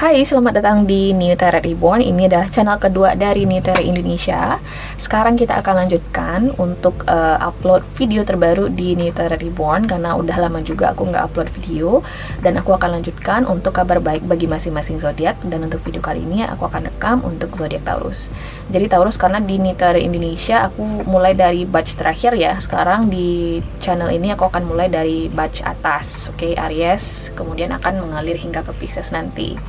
Hai, selamat datang di New Terra Reborn. Ini adalah channel kedua dari New Terra Indonesia. Sekarang kita akan lanjutkan untuk upload video terbaru di New Terra Reborn, karena udah lama juga aku nggak upload video. Dan aku akan lanjutkan untuk kabar baik bagi masing-masing zodiak. Dan untuk video kali ini aku akan rekam untuk zodiak Taurus. Jadi Taurus, karena di New Terra Indonesia aku mulai dari batch terakhir ya. Sekarang di channel ini aku akan mulai dari batch atas, oke, Aries, kemudian akan mengalir hingga ke Pisces nanti.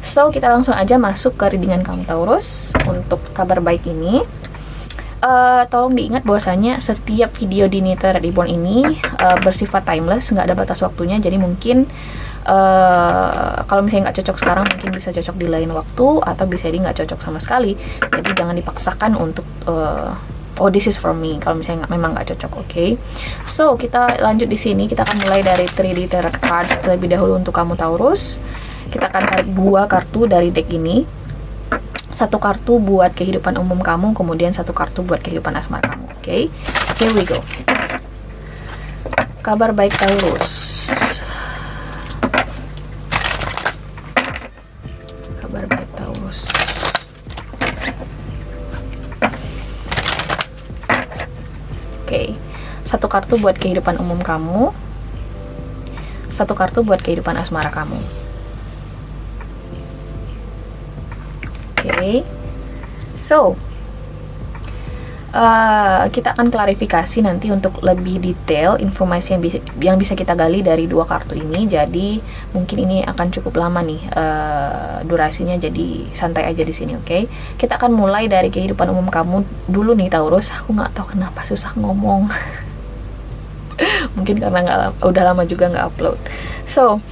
So, kita langsung aja masuk ke readingan kamu Taurus untuk kabar baik ini. Tolong diingat bahwasanya setiap video di New Terra Reborn ini bersifat timeless, nggak ada batas waktunya. Jadi mungkin kalau misalnya nggak cocok sekarang, mungkin bisa cocok di lain waktu, atau bisa jadi nggak cocok sama sekali. Jadi jangan dipaksakan untuk oh, this is for me, kalau misalnya memang nggak cocok, oke? So, kita lanjut di sini. Kita akan mulai dari 3D Tarot Cards terlebih dahulu untuk kamu Taurus. Kita akan tarik 2 kartu dari deck ini. 1 kartu buat kehidupan umum kamu, kemudian 1 kartu buat kehidupan asmara kamu, oke? Here we go. Kabar baik Taurus. Kabar baik Taurus. Oke, 1 kartu buat kehidupan umum kamu, 1 kartu buat kehidupan asmara kamu. Oke, so kita akan klarifikasi nanti untuk lebih detail informasi yang bisa kita gali dari 2 kartu ini. Jadi mungkin ini akan cukup lama nih durasinya, jadi santai aja di sini, oke? Kita akan mulai dari kehidupan umum kamu dulu nih Taurus. Aku nggak tahu kenapa susah ngomong. Mungkin karena udah lama juga nggak upload. So,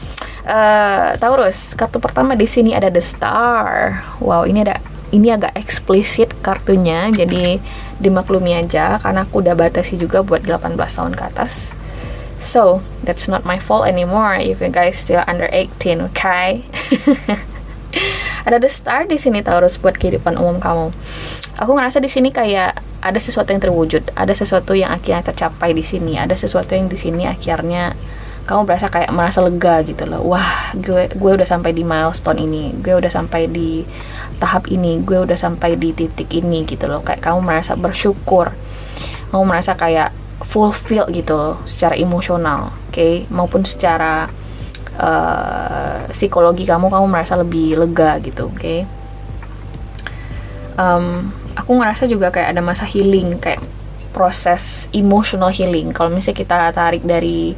Taurus, kartu pertama di sini ada The Star. Wow, ini agak eksplisit kartunya, jadi dimaklumi aja karena aku udah batasi juga buat 18 tahun ke atas. So, that's not my fault anymore if you guys still under 18, okay? Ada The Star di sini Taurus buat kehidupan umum kamu. Aku ngerasa di sini kayak ada sesuatu yang terwujud, ada sesuatu yang akhirnya tercapai di sini, ada sesuatu yang di sini akhirnya kamu merasa lega gitu loh. Wah, gue udah sampai di milestone ini, gue udah sampai di tahap ini, gue udah sampai di titik ini gitu loh. Kayak kamu merasa bersyukur, kamu merasa kayak fulfill gitu loh, secara emosional, oke? Maupun secara psikologi kamu merasa lebih lega gitu, oke? Aku ngerasa juga kayak ada masa healing, kayak proses emotional healing. Kalau misalnya kita tarik dari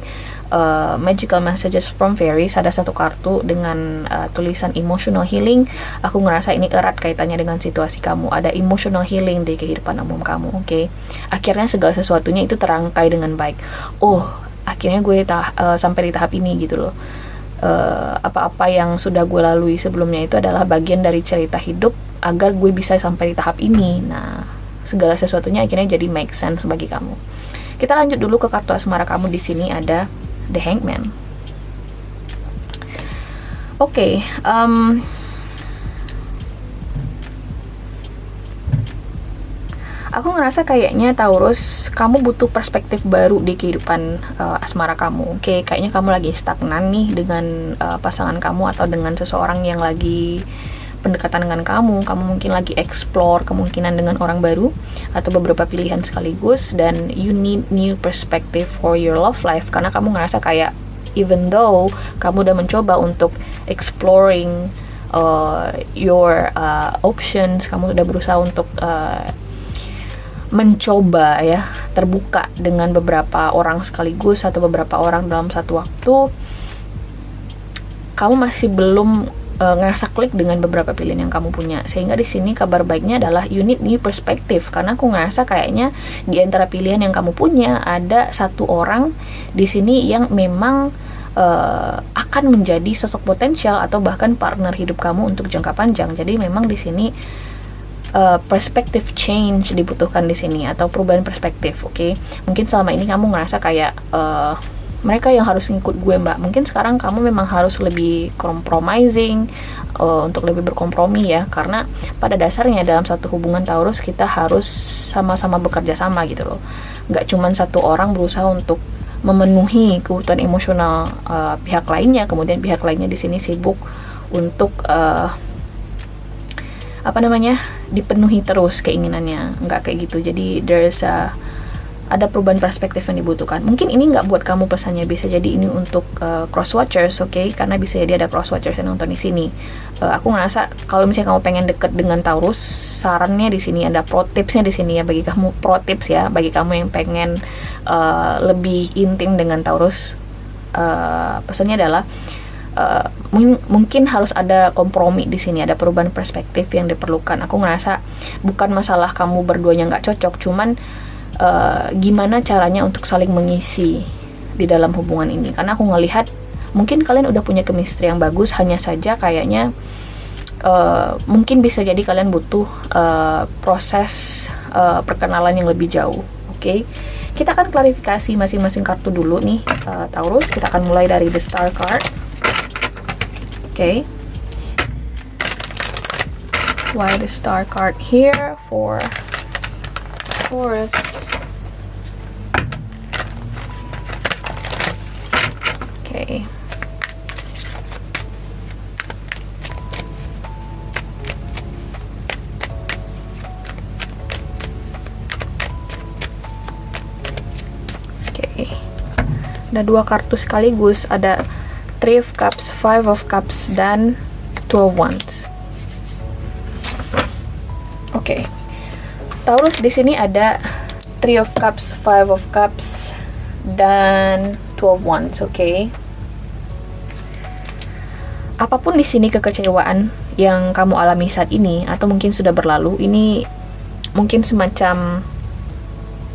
Magical Messages from Fairies, ada 1 kartu dengan tulisan emotional healing. Aku ngerasa ini erat kaitannya dengan situasi kamu. Ada emotional healing di kehidupan umum kamu, oke? Akhirnya segala sesuatunya itu terangkai dengan baik. Oh, akhirnya gue sampai di tahap ini gitu loh. Apa-apa yang sudah gue lalui sebelumnya itu adalah bagian dari cerita hidup agar gue bisa sampai di tahap ini. Nah, segala sesuatunya akhirnya jadi make sense bagi kamu. Kita lanjut dulu ke kartu asmara kamu. Di sini ada The Hangman. Oke, aku ngerasa kayaknya Taurus, kamu butuh perspektif baru di kehidupan asmara kamu. Oke, kayaknya kamu lagi stagnan nih dengan pasangan kamu atau dengan seseorang yang lagi pendekatan dengan kamu mungkin lagi explore kemungkinan dengan orang baru atau beberapa pilihan sekaligus, dan you need new perspective for your love life, karena kamu ngerasa kayak even though kamu udah mencoba untuk exploring your options, kamu udah berusaha untuk mencoba ya, terbuka dengan beberapa orang sekaligus atau beberapa orang dalam satu waktu, kamu masih belum ngerasa klik dengan beberapa pilihan yang kamu punya. Sehingga di sini kabar baiknya adalah you need new perspective, karena aku ngerasa kayaknya di antara pilihan yang kamu punya ada 1 orang di sini yang memang akan menjadi sosok potensial atau bahkan partner hidup kamu untuk jangka panjang. Jadi memang di sini perspective change dibutuhkan di sini, atau perubahan perspektif, oke? Mungkin selama ini kamu ngerasa kayak mereka yang harus ngikut gue, mbak. Mungkin sekarang kamu memang harus lebih compromising, untuk lebih berkompromi ya, karena pada dasarnya dalam satu hubungan Taurus kita harus sama-sama bekerja sama gitu loh. Nggak cuman 1 orang berusaha untuk memenuhi kebutuhan emosional pihak lainnya, kemudian pihak lainnya di sini sibuk untuk dipenuhi terus keinginannya, nggak kayak gitu. Jadi ada perubahan perspektif yang dibutuhkan. Mungkin ini nggak buat kamu pesannya, bisa jadi ini untuk cross watchers, oke? Karena bisa jadi ada cross watchers yang nonton di sini. Aku ngerasa kalau misalnya kamu pengen deket dengan Taurus, sarannya di sini ada pro tipsnya di sini ya bagi kamu, bagi kamu yang pengen lebih intim dengan Taurus. Pesannya adalah mungkin harus ada kompromi di sini, ada perubahan perspektif yang diperlukan. Aku ngerasa bukan masalah kamu berduanya nggak cocok, cuman gimana caranya untuk saling mengisi di dalam hubungan ini. Karena aku ngelihat mungkin kalian udah punya chemistry yang bagus, hanya saja kayaknya mungkin bisa jadi kalian butuh proses perkenalan yang lebih jauh. Oke? Kita akan klarifikasi masing-masing kartu dulu nih, Taurus. Kita akan mulai dari the Star card. Okay, why the Star card here for Taurus? Okay. Okay. Ada dua kartu sekaligus, ada Three of Cups, Five of Cups, dan Two of Wands. Oke. Taurus di sini ada Three of Cups, Five of Cups, dan Two of Wands, oke. Apapun di sini kekecewaan yang kamu alami saat ini atau mungkin sudah berlalu, ini mungkin semacam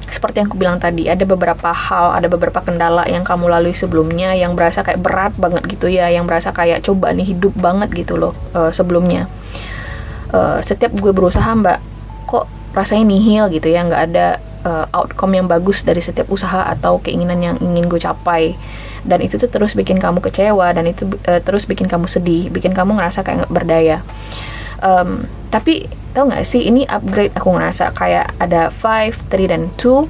seperti yang aku bilang tadi, ada beberapa hal, ada beberapa kendala yang kamu lalui sebelumnya yang berasa kayak berat banget gitu ya, yang berasa kayak coba nih hidup banget gitu loh sebelumnya. Setiap gue berusaha mbak, kok rasanya nihil gitu ya, nggak ada outcome yang bagus dari setiap usaha atau keinginan yang ingin gue capai. Dan itu tuh terus bikin kamu kecewa, dan itu terus bikin kamu sedih, bikin kamu ngerasa kayak nggak berdaya. Tapi tau gak sih, ini upgrade aku ngerasa kayak ada 5, 3, dan 2.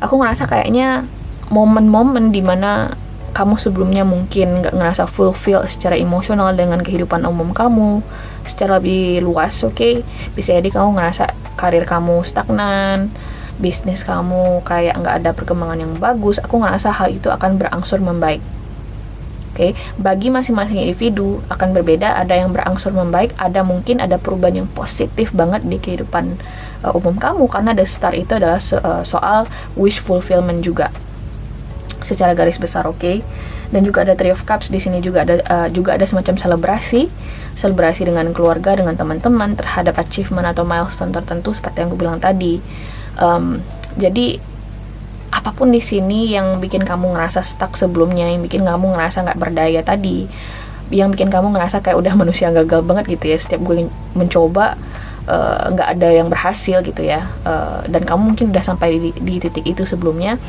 Aku ngerasa kayaknya momen-momen dimana kamu sebelumnya mungkin gak ngerasa fulfill secara emosional dengan kehidupan umum kamu secara lebih luas, oke? Bisa jadi kamu ngerasa karir kamu stagnan, bisnis kamu kayak gak ada perkembangan yang bagus. Aku ngerasa hal itu akan berangsur membaik. Oke, bagi masing-masing individu akan berbeda, ada yang berangsur membaik, mungkin ada perubahan yang positif banget di kehidupan umum kamu, karena the Star itu adalah soal wish fulfillment juga secara garis besar, oke. Dan juga ada Three of Cups di sini, juga ada semacam selebrasi dengan keluarga, dengan teman-teman terhadap achievement atau milestone tertentu seperti yang aku bilang tadi. Jadi apapun di sini yang bikin kamu ngerasa stuck sebelumnya, yang bikin kamu ngerasa nggak berdaya tadi, yang bikin kamu ngerasa kayak udah manusia gagal banget gitu ya, setiap gue mencoba nggak ada yang berhasil gitu ya, dan kamu mungkin udah sampai di titik itu sebelumnya.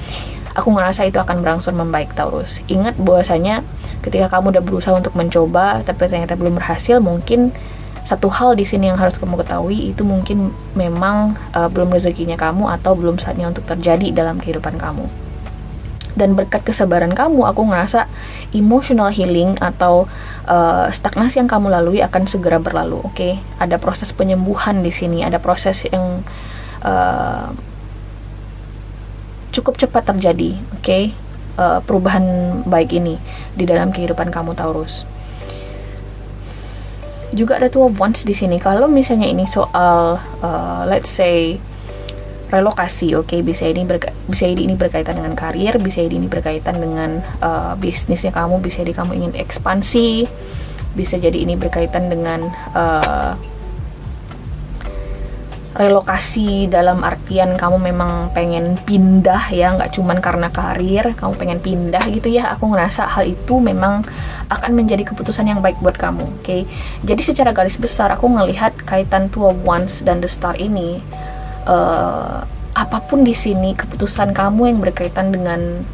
Aku ngerasa itu akan berangsur membaik, Taurus. Ingat bahwasanya ketika kamu udah berusaha untuk mencoba tapi ternyata belum berhasil, mungkin satu hal di sini yang harus kamu ketahui, itu mungkin memang belum rezekinya kamu atau belum saatnya untuk terjadi dalam kehidupan kamu. Dan berkat kesabaran kamu, aku ngerasa emotional healing atau stagnasi yang kamu lalui akan segera berlalu, oke? Ada proses penyembuhan di sini, ada proses yang cukup cepat terjadi, oke? Perubahan baik ini di dalam kehidupan kamu, Taurus. Juga ada Two of Wands di sini. Kalau misalnya ini soal let's say relokasi, oke, bisa ini berkaitan dengan karir, bisa ini berkaitan dengan bisnisnya kamu, bisa jadi kamu ingin ekspansi, bisa jadi ini berkaitan dengan relokasi dalam artian kamu memang pengen pindah ya, nggak cuman karena karir, kamu pengen pindah gitu ya. Aku ngerasa hal itu memang akan menjadi keputusan yang baik buat kamu, oke? Jadi secara garis besar aku ngelihat kaitan Two of Wands dan the Star ini, apapun di sini keputusan kamu yang berkaitan dengan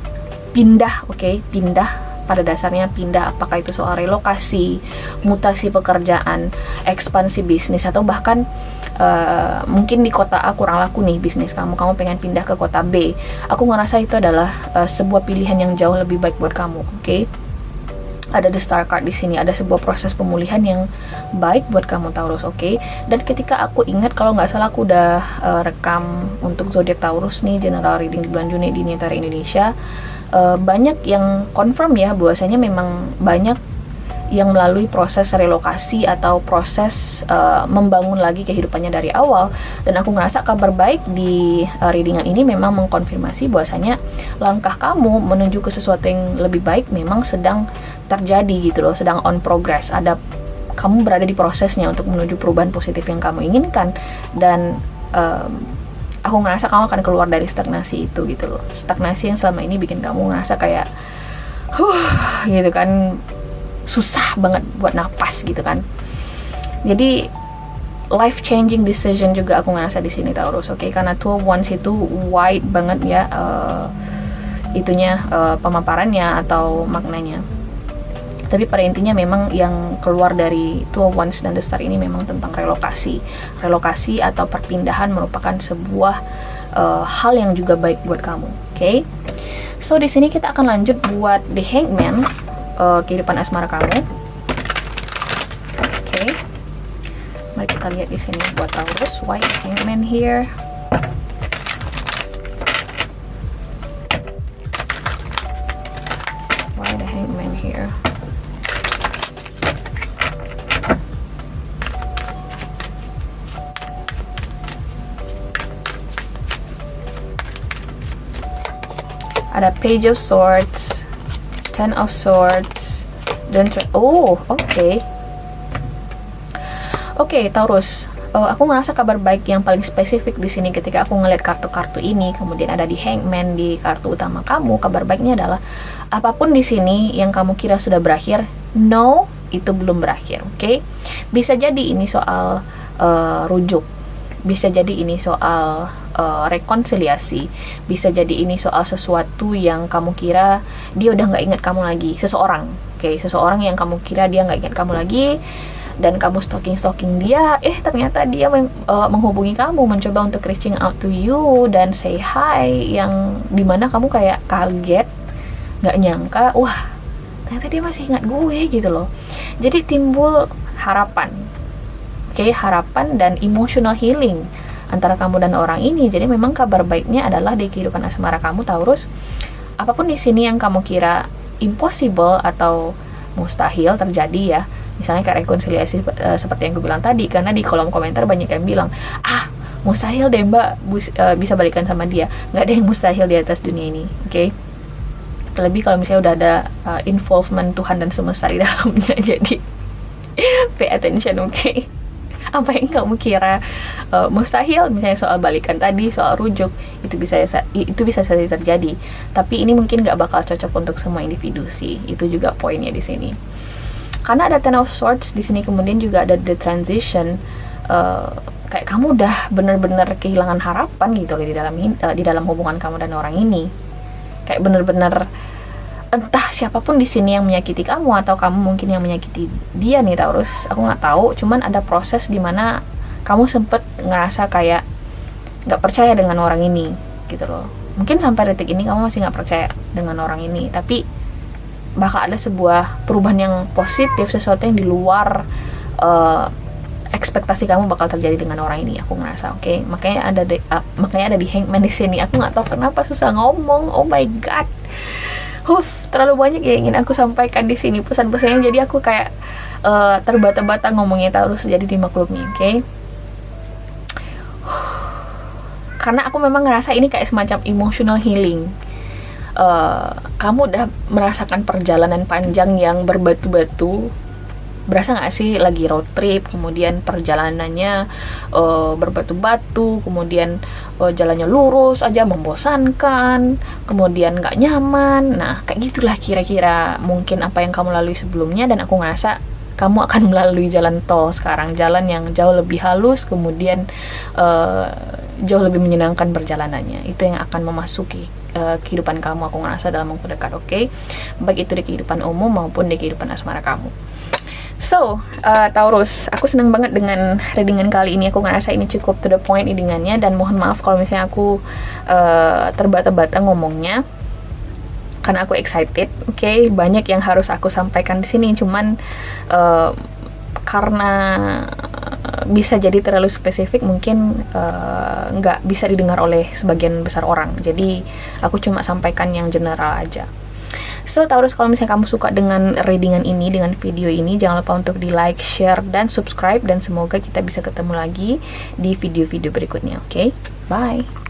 pindah, oke? Pindah, pada dasarnya pindah, apakah itu soal relokasi, mutasi pekerjaan, ekspansi bisnis, atau bahkan mungkin di kota A kurang laku nih bisnis kamu pengen pindah ke kota B. Aku ngerasa itu adalah sebuah pilihan yang jauh lebih baik buat kamu, oke? ada the star card di sini, ada sebuah proses pemulihan yang baik buat kamu Taurus, oke? Dan ketika aku ingat, kalau nggak salah aku udah rekam untuk zodiak Taurus nih, general reading di bulan Juni di Nitara Indonesia, banyak yang confirm ya bahwasanya memang banyak yang melalui proses relokasi atau proses membangun lagi kehidupannya dari awal. Dan aku ngerasa kabar baik di readingan ini memang mengkonfirmasi bahwasanya langkah kamu menuju ke sesuatu yang lebih baik memang sedang terjadi gitu loh, sedang on progress. Kamu berada di prosesnya untuk menuju perubahan positif yang kamu inginkan. Dan aku ngerasa kamu akan keluar dari stagnasi itu gitu loh, stagnasi yang selama ini bikin kamu ngerasa kayak gitu kan, susah banget buat napas gitu kan. Jadi life changing decision juga aku ngerasa di sini Taurus, oke? Karena Two of Wands itu wide banget ya, pemaparannya atau maknanya. Tapi pada intinya memang yang keluar dari Two of Wands dan The Star ini memang tentang relokasi atau perpindahan merupakan sebuah hal yang juga baik buat kamu, oke? So di sini kita akan lanjut buat The Hangman, kehidupan asmara kamu. Oke. Mari kita lihat di sini buat Taurus, why Hangman here? Why the Hangman here? Ada Page of Swords, Ten of Swords, dan oke, Taurus. Aku ngerasa kabar baik yang paling spesifik di sini ketika aku ngeliat kartu-kartu ini, kemudian ada di Hangman di kartu utama kamu. Kabar baiknya adalah apapun di sini yang kamu kira sudah berakhir, no, itu belum berakhir, oke? Bisa jadi ini soal rujuk, bisa jadi ini soal rekonsiliasi, bisa jadi ini soal sesuatu yang kamu kira dia udah nggak ingat kamu lagi, seseorang yang kamu kira dia nggak ingat kamu lagi, dan kamu stalking dia, ternyata dia menghubungi kamu, mencoba untuk reaching out to you dan say hi, yang dimana kamu kayak kaget, nggak nyangka, wah ternyata dia masih ingat gue gitu loh. Jadi timbul harapan, harapan dan emotional healing antara kamu dan orang ini. Jadi memang kabar baiknya adalah di kehidupan asmara kamu Taurus, apapun di sini yang kamu kira impossible atau mustahil terjadi ya, misalnya kayak rekonsiliasi seperti yang gue bilang tadi, karena di kolom komentar banyak yang bilang, mustahil deh mbak bisa balikan sama dia. Nggak ada yang mustahil di atas dunia ini, oke? Terlebih kalau misalnya udah ada involvement Tuhan dan semesta di dalamnya. Jadi pay attention, oke? Apa yang kamu kira mustahil, misalnya soal balikan tadi, soal rujuk, itu bisa saja terjadi. Tapi ini mungkin nggak bakal cocok untuk semua individu sih. Itu juga poinnya di sini. Karena ada Ten of Swords di sini, kemudian juga ada the transition. Kayak kamu udah bener-bener kehilangan harapan gitu loh di dalam hubungan kamu dan orang ini. Kayak bener-bener entah siapapun di sini yang menyakiti kamu atau kamu mungkin yang menyakiti dia nih Taurus, aku nggak tahu. Cuman ada proses dimana kamu sempet ngerasa kayak nggak percaya dengan orang ini gitu loh. Mungkin sampai detik ini kamu masih nggak percaya dengan orang ini, tapi bakal ada sebuah perubahan yang positif, sesuatu yang di luar ekspektasi kamu bakal terjadi dengan orang ini. Aku ngerasa, oke? Makanya ada di Hangman di sini. Aku nggak tahu kenapa susah ngomong. Oh my god. Terlalu banyak yang ingin aku sampaikan di sini pesan-pesannya, jadi aku kayak terbata-bata ngomongnya Taurus, jadi dimaklumi, oke? Karena aku memang ngerasa ini kayak semacam emotional healing. Kamu udah merasakan perjalanan panjang yang berbatu-batu. Berasa gak sih lagi road trip, kemudian perjalanannya berbatu-batu, kemudian jalannya lurus aja membosankan, kemudian gak nyaman. Nah kayak gitulah kira-kira mungkin apa yang kamu lalui sebelumnya. Dan aku ngerasa kamu akan melalui jalan tol sekarang, jalan yang jauh lebih halus, kemudian jauh lebih menyenangkan perjalanannya. Itu yang akan memasuki kehidupan kamu, aku ngerasa dalam waktu dekat, oke? Baik itu di kehidupan umum maupun di kehidupan asmara kamu. So, Taurus, aku seneng banget dengan readingan kali ini. Aku ngerasa ini cukup to the point readingannya, dan mohon maaf kalau misalnya aku terbata-bata ngomongnya. karena aku excited. Oke, banyak yang harus aku sampaikan di sini, cuman karena bisa jadi terlalu spesifik, mungkin nggak bisa didengar oleh sebagian besar orang. Jadi aku cuma sampaikan yang general aja. So, Taurus, kalau misalnya kamu suka dengan readingan ini, dengan video ini, jangan lupa untuk di like, share, dan subscribe. Dan semoga kita bisa ketemu lagi di video-video berikutnya. Oke, bye.